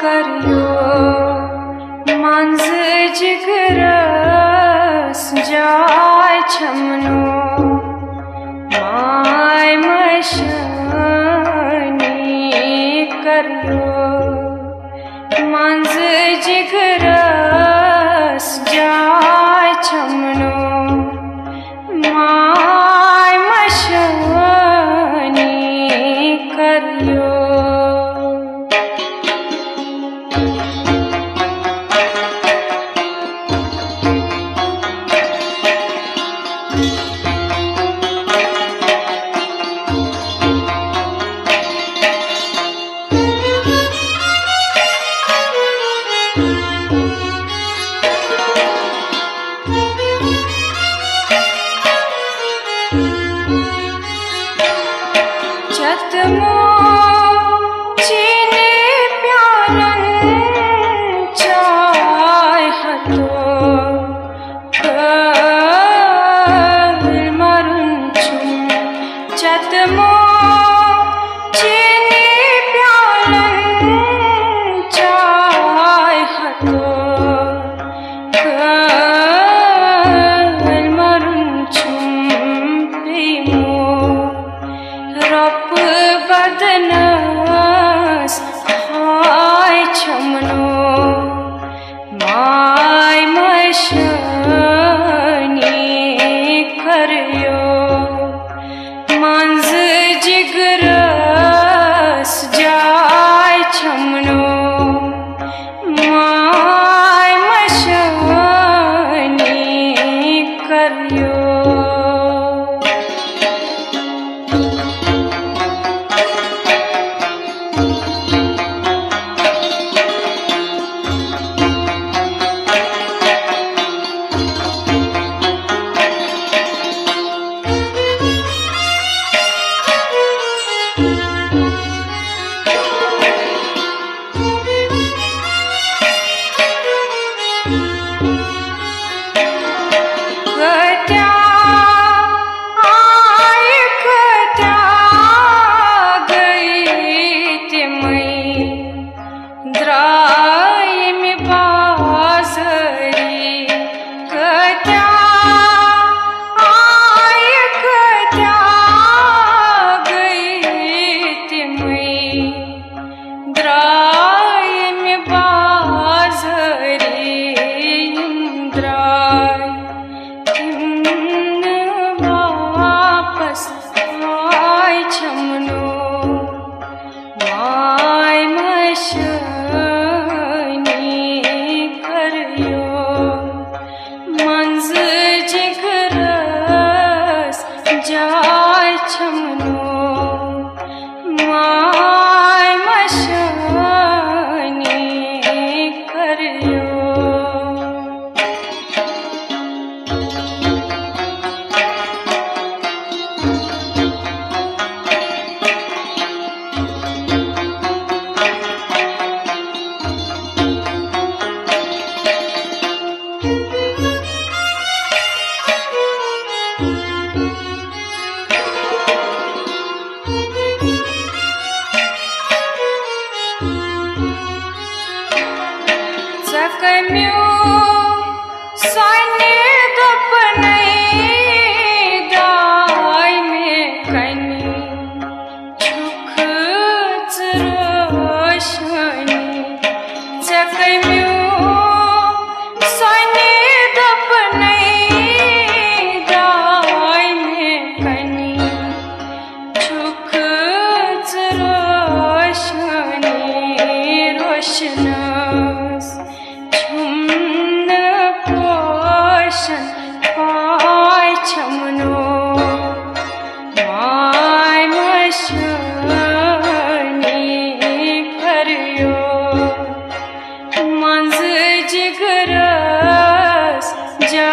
करियो मंज जिगरस जाय छमनो माय मशनी करियो मंज जिगरस जाय छमनो माय मशनी करियो छतमो चीनी प्यालन चाय हतो कल मरुन चुम छतमो चीनी प्यालन चाय हतो कल मरुन चुम प्रेमो रप बदनस हाय छमनो माय मशनी करियो मंज जिगरस जाय छमनो माय मशनी करियो जाय छमनो माय मशनी करियो सकम्यो साने दपनई दाय में कनी छुख रोशनी सकम्यो साने दपनई दाय में कनी छुख रोशनी रोशना पाय छमनो माय मशनी करियो मंज जिगरस जा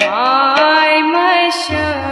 माय मशाल